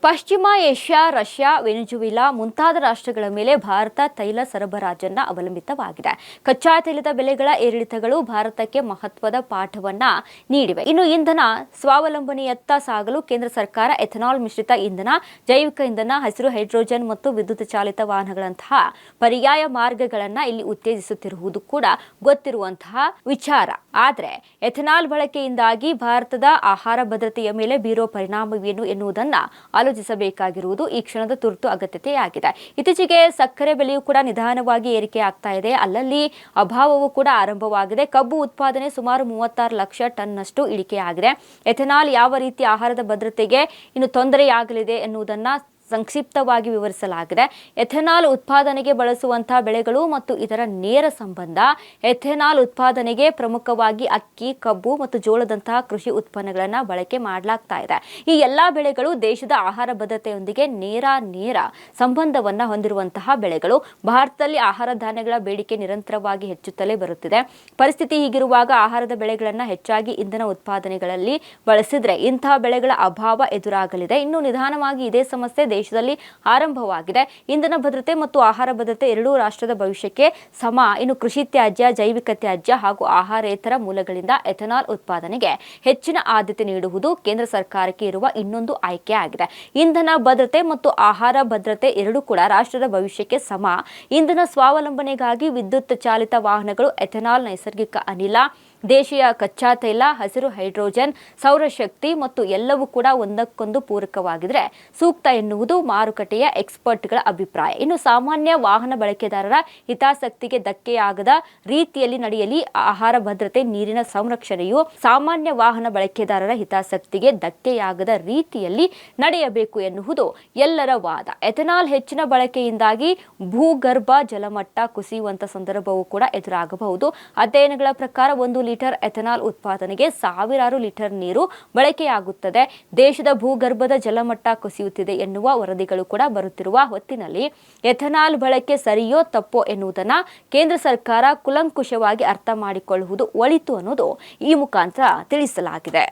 ಪಶ್ಚಿಮ Asia, Russia, Venezuela ಮುಂತಾದ ರಾಷ್ಟ್ರಗಳ ಮೇಲೆ ಭಾರತ ತೈಲ ಸರಬರಾಜನ್ನ ಅವಲಂಬಿತವಾಗಿದೆ. ಕಚ್ಚಾ ತೈಲದ ಬೆಲೆಗಳ ಏರಿಳಿತಗಳು ಭಾರತಕ್ಕೆ ಮಹತ್ವದ ಪಾಠವನ್ನ ನೀಡಿವೆ. ಇನ್ನು ಇಂಧನ ಸ್ವಾವಲಂಬನೆಯತ್ತ ಸಾಗಲು ಕೇಂದ್ರ ಸರ್ಕಾರ ಎಥೆನಾಲ್ ಮಿಶ್ರಿತ ಇಂಧನ, ಜೈವಿಕ ಇಂಧನ, ಹಸಿರು ಹೈಡ್ರೋಜನ್ ಮತ್ತು ವಿದ್ಯುತ್ ಚಾಲಿತ ವಾಹನಗಳಂತಹ ಪರ್ಯಾಯ ಮಾರ್ಗಗಳನ್ನ ಇಲ್ಲಿ ಉತ್ತೇಜಿಸುತ್ತಿರುವುದು ಕೂಡ ಗೊತ್ತಿರುವಂತಹ ವಿಚಾರ. ಆದರೆ ಎಥೆನಾಲ್ ಬಳಕೆಯಿಂದಾಗಿ ಭಾರತದ ಆಹಾರ ಭದ್ರತೆಯ ಮೇಲೆ ಬೀರುವ ಪರಿಣಾಮವೇನು ಎನ್ನುವುದನ್ನ ಆಲೋಚಿಸಬೇಕಾಗಿರುವುದು ಈ ಕ್ಷಣದ ತುರ್ತು ಅಗತ್ಯತೆಯಾಗಿದೆ. ಇತ್ತೀಚೆಗೆ ಸಕ್ಕರೆ ಬೆಲೆಯೂ ಕೂಡ ನಿಧಾನವಾಗಿ ಏರಿಕೆ ಆಗ್ತಾ ಇದೆ. ಅಲ್ಲಲ್ಲಿ ಅಭಾವವೂ ಕೂಡ ಆರಂಭವಾಗಿದೆ. ಕಬ್ಬು ಉತ್ಪಾದನೆ ಸುಮಾರು 36 ಲಕ್ಷ ಟನ್ನಷ್ಟು ಇಳಿಕೆಯಾಗಿದೆ. ಎಥೆನಾಲ್ ಯಾವ ರೀತಿ ಆಹಾರದ ಭದ್ರತೆಗೆ ಇನ್ನು ತೊಂದರೆಯಾಗಲಿದೆ ಎನ್ನುವುದನ್ನ ಸಂಕ್ಷಿಪ್ತವಾಗಿ ವಿವರಿಸಲಾಗಿದೆ. ಎಥೆನಾಲ್ ಉತ್ಪಾದನೆಗೆ ಬಳಸುವಂತಹ ಬೆಳೆಗಳು ಮತ್ತು ಇದರ ನೇರ ಸಂಬಂಧ. ಎಥೆನಾಲ್ ಉತ್ಪಾದನೆಗೆ ಪ್ರಮುಖವಾಗಿ ಅಕ್ಕಿ, ಕಬ್ಬು ಮತ್ತು ಜೋಳದಂತಹ ಕೃಷಿ ಉತ್ಪನ್ನಗಳನ್ನು ಬಳಕೆ ಮಾಡಲಾಗ್ತಾ ಇದೆ. ಈ ಎಲ್ಲಾ ಬೆಳೆಗಳು ದೇಶದ ಆಹಾರ ಭದ್ರತೆಯೊಂದಿಗೆ ನೇರ ಸಂಬಂಧವನ್ನ ಹೊಂದಿರುವಂತಹ ಬೆಳೆಗಳು. ಭಾರತದಲ್ಲಿ ಆಹಾರ ಧಾನ್ಯಗಳ ಬೇಡಿಕೆ ನಿರಂತರವಾಗಿ ಹೆಚ್ಚುತ್ತಲೇ ಬರುತ್ತಿದೆ. ಪರಿಸ್ಥಿತಿ ಹೀಗಿರುವಾಗ ಆಹಾರದ ಬೆಳೆಗಳನ್ನು ಹೆಚ್ಚಾಗಿ ಇಂಧನ ಉತ್ಪಾದನೆಗಳಲ್ಲಿ ಬಳಸಿದ್ರೆ ಇಂತಹ ಬೆಳೆಗಳ ಅಭಾವ ಎದುರಾಗಲಿದೆ. ಇನ್ನು ನಿಧಾನವಾಗಿ ಇದೇ ಸಮಸ್ಯೆ ದೇಶದಲ್ಲಿ ಆರಂಭವಾಗಿದೆ. ಇಂಧನ ಭದ್ರತೆ ಮತ್ತು ಆಹಾರ ಭದ್ರತೆ ಎರಡೂ ರಾಷ್ಟ್ರದ ಭವಿಷ್ಯಕ್ಕೆ ಸಮ. ಇನ್ನು ಕೃಷಿ ತ್ಯಾಜ್ಯ, ಜೈವಿಕ ತ್ಯಾಜ್ಯ ಹಾಗೂ ಆಹಾರೇತರ ಮೂಲಗಳಿಂದ ಎಥೆನಾಲ್ ಉತ್ಪಾದನೆಗೆ ಹೆಚ್ಚಿನ ಆದ್ಯತೆ ನೀಡುವುದು ಕೇಂದ್ರ ಸರ್ಕಾರಕ್ಕೆ ಇರುವ ಇನ್ನೊಂದು ಆಯ್ಕೆಯಾಗಿದೆ. ಇಂಧನ ಭದ್ರತೆ ಮತ್ತು ಆಹಾರ ಭದ್ರತೆ ಎರಡೂ ಕೂಡ ರಾಷ್ಟ್ರದ ಭವಿಷ್ಯಕ್ಕೆ ಸಮ. ಇಂಧನ ಸ್ವಾವಲಂಬನೆಗಾಗಿ ವಿದ್ಯುತ್ ಚಾಲಿತ ವಾಹನಗಳು, ಎಥೆನಾಲ್, ನೈಸರ್ಗಿಕ ಅನಿಲ, ದೇಶೀಯ ಕಚ್ಚಾ ತೈಲ, ಹಸಿರು ಹೈಡ್ರೋಜನ್, ಸೌರಶಕ್ತಿ ಮತ್ತು ಎಲ್ಲವೂ ಕೂಡ ಒಂದಕ್ಕೊಂದು ಪೂರಕವಾಗಿದ್ರೆ ಸೂಕ್ತ ಎನ್ನುವುದು ಮಾರುಕಟ್ಟೆಯ ಎಕ್ಸ್ಪರ್ಟ್ಗಳ ಅಭಿಪ್ರಾಯ. ಇನ್ನು ಸಾಮಾನ್ಯ ವಾಹನ ಬಳಕೆದಾರರ ಹಿತಾಸಕ್ತಿಗೆ ಧಕ್ಕೆಯಾಗದ ರೀತಿಯಲ್ಲಿ ನಡೆಯಲಿ ಆಹಾರ ಭದ್ರತೆ, ನೀರಿನ ಸಂರಕ್ಷಣೆಯು ಸಾಮಾನ್ಯ ವಾಹನ ಬಳಕೆದಾರರ ಹಿತಾಸಕ್ತಿಗೆ ಧಕ್ಕೆಯಾಗದ ರೀತಿಯಲ್ಲಿ ನಡೆಯಬೇಕು ಎನ್ನುವುದು ಎಲ್ಲರ ವಾದ. ಎಥೆನಾಲ್ ಹೆಚ್ಚಿನ ಬಳಕೆಯಿಂದಾಗಿ ಭೂಗರ್ಭ ಜಲಮಟ್ಟ ಕುಸಿಯುವಂತ ಸಂದರ್ಭವೂ ಕೂಡ ಎದುರಾಗಬಹುದು. ಅಧ್ಯಯನಗಳ ಪ್ರಕಾರ 1 ಲೀಟರ್ ಎಥೆನಾಲ್ ಉತ್ಪಾದನೆಗೆ 1000 ಲೀಟರ್ ನೀರು ಬಳಕೆಯಾಗುತ್ತದೆ. ದೇಶದ ಭೂಗರ್ಭದ ಜಲಮಟ್ಟ ಕುಸಿಯುತ್ತಿದೆ ಎನ್ನುವ ವರದಿಗಳು ಕೂಡ ಬರುತ್ತಿರುವ ಹೊತ್ತಿನಲ್ಲಿ ಎಥೆನಾಲ್ ಬಳಕೆ ಸರಿಯೋ ತಪ್ಪೋ ಎನ್ನುವುದನ್ನ ಕೇಂದ್ರ ಸರ್ಕಾರ ಕೂಲಂಕುಷವಾಗಿ ಅರ್ಥ ಮಾಡಿಕೊಳ್ಳುವುದು ಒಳಿತು ಅನ್ನೋದು ಈ ಮುಖಾಂತರ ತಿಳಿಸಲಾಗಿದೆ.